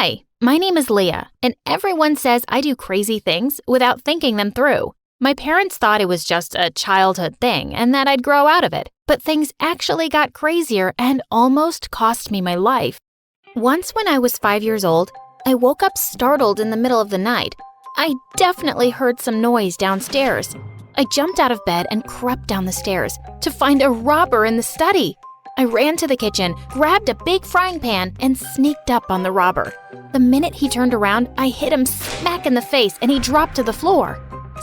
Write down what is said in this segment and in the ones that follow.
Hi, my name is Leah, and everyone says I do crazy things without thinking them through. My parents thought it was just a childhood thing and that I'd grow out of it, but things actually got crazier and almost cost me my life. Once when I was 5 years old, I woke up startled in the middle of the night. I definitely heard some noise downstairs. I jumped out of bed and crept down the stairs to find a robber in the study. I ran to the kitchen, grabbed a big frying pan, and sneaked up on the robber. The minute he turned around, I hit him smack in the face and he dropped to the floor.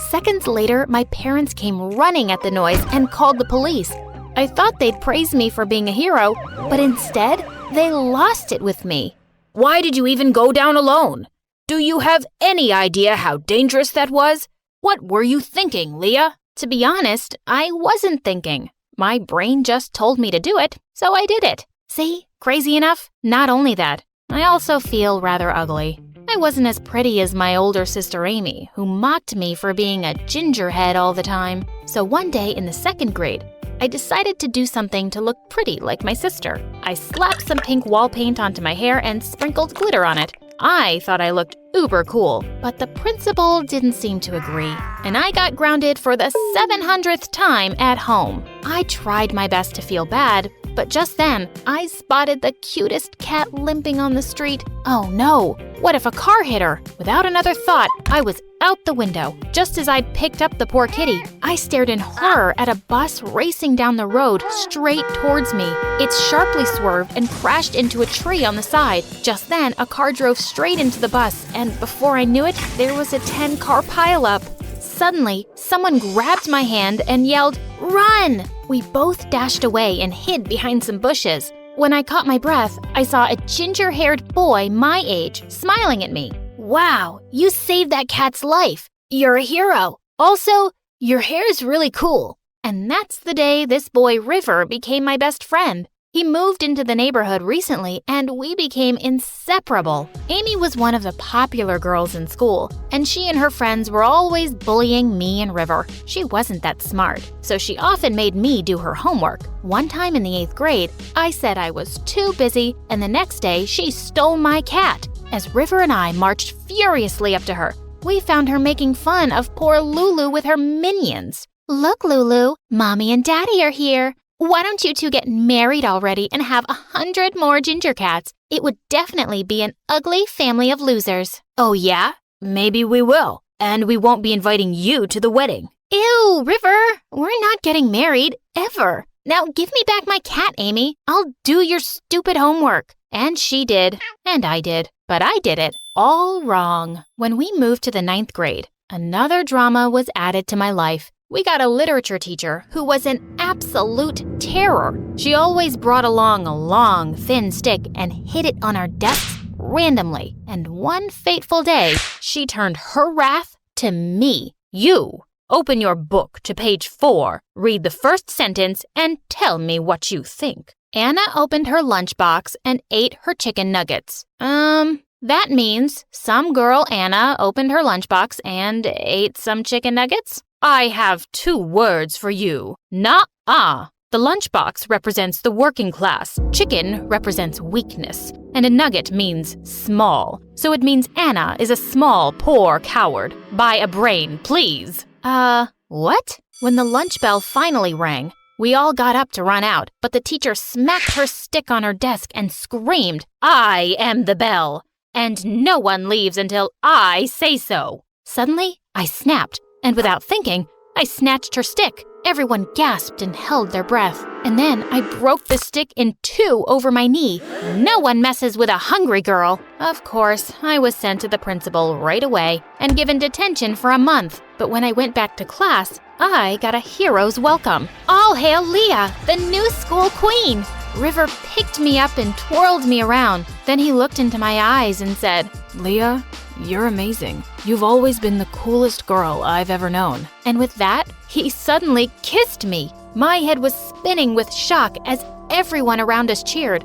Seconds later, my parents came running at the noise and called the police. I thought they'd praise me for being a hero, but instead, they lost it with me. Why did you even go down alone? Do you have any idea how dangerous that was? What were you thinking, Leah? To be honest, I wasn't thinking. My brain just told me to do it, so I did it. See, crazy enough? Not only that, I also feel rather ugly. I wasn't as pretty as my older sister Amy, who mocked me for being a gingerhead all the time. So one day in the 2nd grade, I decided to do something to look pretty like my sister. I slapped some pink wall paint onto my hair and sprinkled glitter on it. I thought I looked uber cool, but the principal didn't seem to agree, and I got grounded for the 700th time at home. I tried my best to feel bad, but just then, I spotted the cutest cat limping on the street. Oh no, what if a car hit her? Without another thought, I was out the window. Just as I'd picked up the poor kitty, I stared in horror at a bus racing down the road straight towards me. It sharply swerved and crashed into a tree on the side. Just then, a car drove straight into the bus, and before I knew it, there was a 10-car pileup. Suddenly, someone grabbed my hand and yelled, "Run!" We both dashed away and hid behind some bushes. When I caught my breath, I saw a ginger-haired boy my age smiling at me. "Wow, you saved that cat's life. You're a hero. Also, your hair is really cool." And that's the day this boy River became my best friend. He moved into the neighborhood recently, and we became inseparable. Amy was one of the popular girls in school, and she and her friends were always bullying me and River. She wasn't that smart, so she often made me do her homework. One time in the 8th grade, I said I was too busy, and the next day she stole my cat. As River and I marched furiously up to her, we found her making fun of poor Lulu with her minions. "Look, Lulu, Mommy and Daddy are here. Why don't you two get married already and have 100 more ginger cats? It would definitely be an ugly family of losers." "Oh yeah? Maybe we will. And we won't be inviting you to the wedding." "Ew, River, we're not getting married, ever. Now give me back my cat, Amy. I'll do your stupid homework." And she did, and I did. But I did it all wrong. When we moved to the 9th grade, another drama was added to my life. We got a literature teacher who was an absolute terror. She always brought along a long, thin stick and hit it on our desks randomly. And one fateful day, she turned her wrath to me. "You, open your book to page 4, read the first sentence, and tell me what you think." Anna opened her lunchbox and ate her chicken nuggets. That means some girl Anna opened her lunchbox and ate some chicken nuggets? I have 2 words for you. Nuh-uh. The lunchbox represents the working class, chicken represents weakness, and a nugget means small. So it means Anna is a small, poor coward. Buy a brain, please. What? When the lunch bell finally rang, we all got up to run out, but the teacher smacked her stick on her desk and screamed, "I am the bell, and no one leaves until I say so." Suddenly, I snapped, and without thinking, I snatched her stick. Everyone gasped and held their breath. And then I broke the stick in 2 over my knee. No one messes with a hungry girl. Of course, I was sent to the principal right away and given detention for a month. But when I went back to class, I got a hero's welcome. All hail Leah, the new school queen! River picked me up and twirled me around. Then he looked into my eyes and said, "Leah, you're amazing. You've always been the coolest girl I've ever known." And with that, he suddenly kissed me. My head was spinning with shock as everyone around us cheered.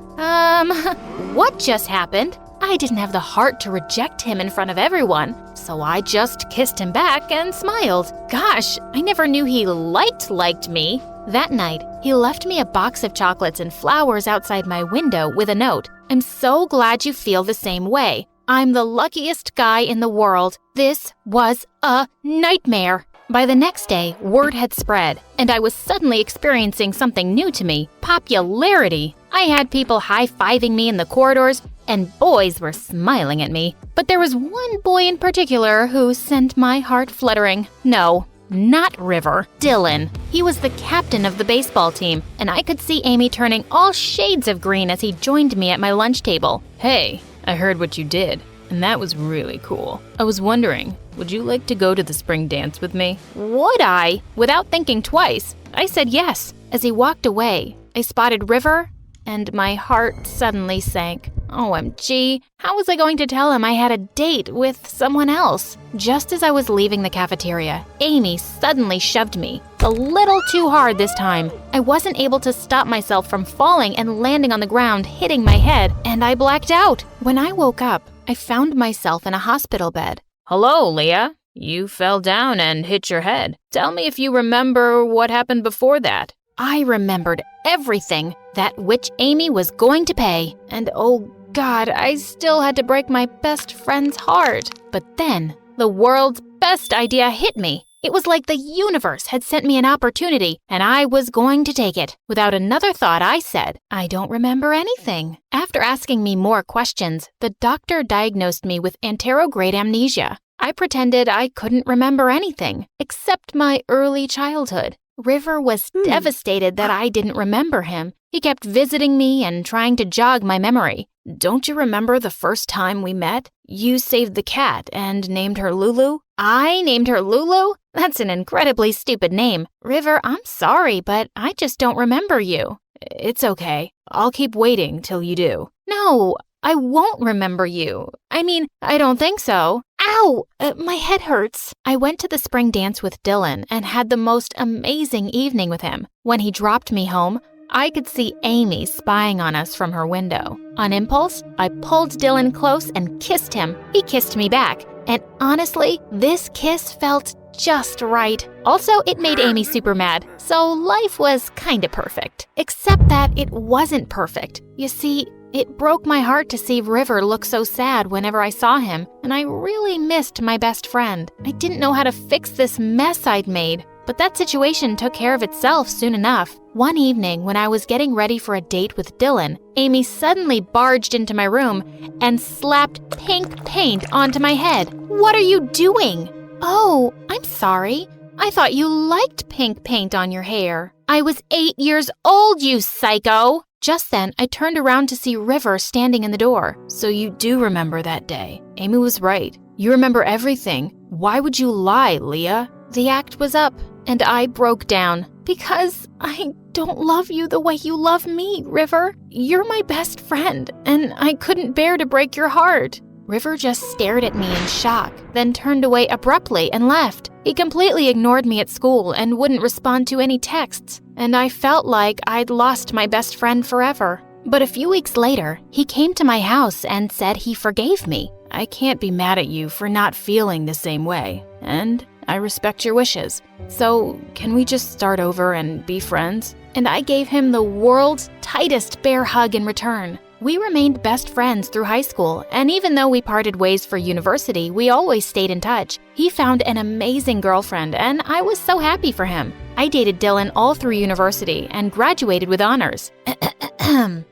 What just happened? I didn't have the heart to reject him in front of everyone, so I just kissed him back and smiled. Gosh, I never knew he liked me. That night, he left me a box of chocolates and flowers outside my window with a note. "I'm so glad you feel the same way. I'm the luckiest guy in the world. This was a nightmare. By the next day, word had spread, and I was suddenly experiencing something new to me: popularity. I had people high-fiving me in the corridors, and boys were smiling at me. But there was one boy in particular who sent my heart fluttering. No, not River, Dylan. He was the captain of the baseball team, and I could see Amy turning all shades of green as he joined me at my lunch table. Hey, I heard what you did, and that was really cool. I was wondering, would you like to go to the spring dance with me? Would I? Without thinking twice, I said yes. As he walked away, I spotted River, and my heart suddenly sank. OMG, how was I going to tell him I had a date with someone else? Just as I was leaving the cafeteria, Amy suddenly shoved me, a little too hard this time. I wasn't able to stop myself from falling and landing on the ground, hitting my head, and I blacked out. When I woke up, I found myself in a hospital bed. Hello, Leah. You fell down and hit your head. Tell me if you remember what happened before that. I remembered everything, that which Amy was going to pay, and oh God, I still had to break my best friend's heart. But then, the world's best idea hit me. It was like the universe had sent me an opportunity, and I was going to take it. Without another thought, I said, I don't remember anything. After asking me more questions, the doctor diagnosed me with anterograde amnesia. I pretended I couldn't remember anything, except my early childhood. River was devastated that I didn't remember him. He kept visiting me and trying to jog my memory. Don't you remember the first time we met? You saved the cat and named her Lulu? I named her Lulu? That's an incredibly stupid name. River, I'm sorry, but I just don't remember you. It's okay. I'll keep waiting till you do. No, I won't remember you. I don't think so. Ow! My head hurts. I went to the spring dance with Dylan and had the most amazing evening with him. When he dropped me home, I could see Amy spying on us from her window. On impulse, I pulled Dylan close and kissed him. He kissed me back. And honestly, this kiss felt just right. Also, it made Amy super mad, so life was kinda perfect. Except that it wasn't perfect. You see, it broke my heart to see River look so sad whenever I saw him, and I really missed my best friend. I didn't know how to fix this mess I'd made, but that situation took care of itself soon enough. One evening, when I was getting ready for a date with Dylan, Amy suddenly barged into my room and slapped pink paint onto my head. What are you doing? Oh, I'm sorry. I thought you liked pink paint on your hair. I was 8 years old, you psycho! Just then, I turned around to see River standing in the door. So you do remember that day. Amy was right. You remember everything. Why would you lie, Leah? The act was up, and I broke down. Because I don't love you the way you love me, River. You're my best friend, and I couldn't bear to break your heart. River just stared at me in shock, then turned away abruptly and left. He completely ignored me at school and wouldn't respond to any texts, and I felt like I'd lost my best friend forever. But a few weeks later, he came to my house and said he forgave me. I can't be mad at you for not feeling the same way, and I respect your wishes. So, can we just start over and be friends? And I gave him the world's tightest bear hug in return. We remained best friends through high school, and even though we parted ways for university, we always stayed in touch. He found an amazing girlfriend, and I was so happy for him. I dated Dylan all through university and graduated with honors.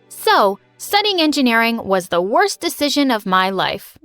So, studying engineering was the worst decision of my life.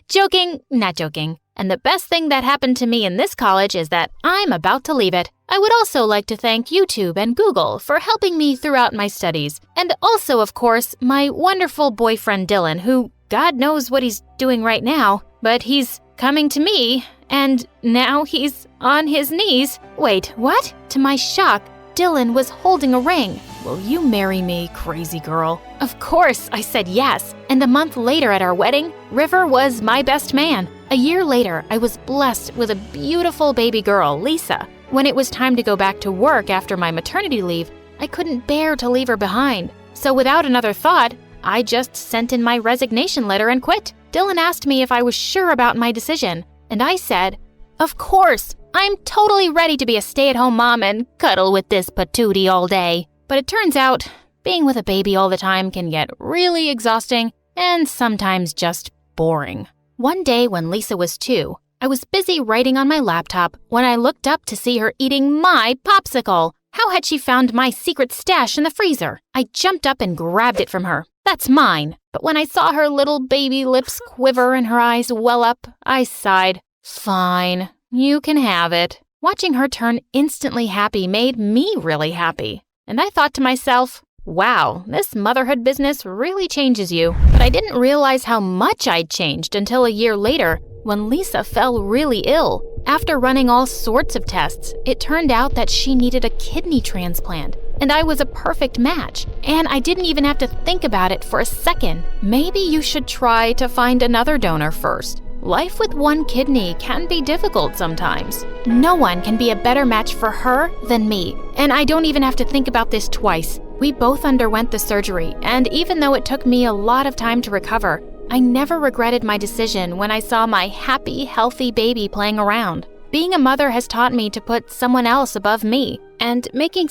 Joking, not joking. And the best thing that happened to me in this college is that I'm about to leave it. I would also like to thank YouTube and Google for helping me throughout my studies. And also, of course, my wonderful boyfriend Dylan, who God knows what he's doing right now, but he's coming to me, and now he's on his knees. Wait, what? To my shock, Dylan was holding a ring. Will you marry me, crazy girl? Of course, I said yes. And a month later at our wedding, River was my best man. A year later, I was blessed with a beautiful baby girl, Lisa. When it was time to go back to work after my maternity leave, I couldn't bear to leave her behind. So without another thought, I just sent in my resignation letter and quit. Dylan asked me if I was sure about my decision, and I said, of course, I'm totally ready to be a stay-at-home mom and cuddle with this patootie all day. But it turns out, being with a baby all the time can get really exhausting and sometimes just boring. One day when Lisa was 2, I was busy writing on my laptop when I looked up to see her eating my popsicle. How had she found my secret stash in the freezer? I jumped up and grabbed it from her. That's mine. But when I saw her little baby lips quiver and her eyes well up, I sighed. Fine, you can have it. Watching her turn instantly happy made me really happy. And I thought to myself, wow, this motherhood business really changes you. But I didn't realize how much I'd changed until a year later when Lisa fell really ill. After running all sorts of tests, it turned out that she needed a kidney transplant. And I was a perfect match. And I didn't even have to think about it for a second. Maybe you should try to find another donor first. Life with one kidney can be difficult sometimes. No one can be a better match for her than me. And I don't even have to think about this twice. We both underwent the surgery, and even though it took me a lot of time to recover, I never regretted my decision when I saw my happy, healthy baby playing around. Being a mother has taught me to put someone else above me, and making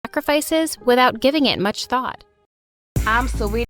sacrifices without giving it much thought. I'm Saweetie.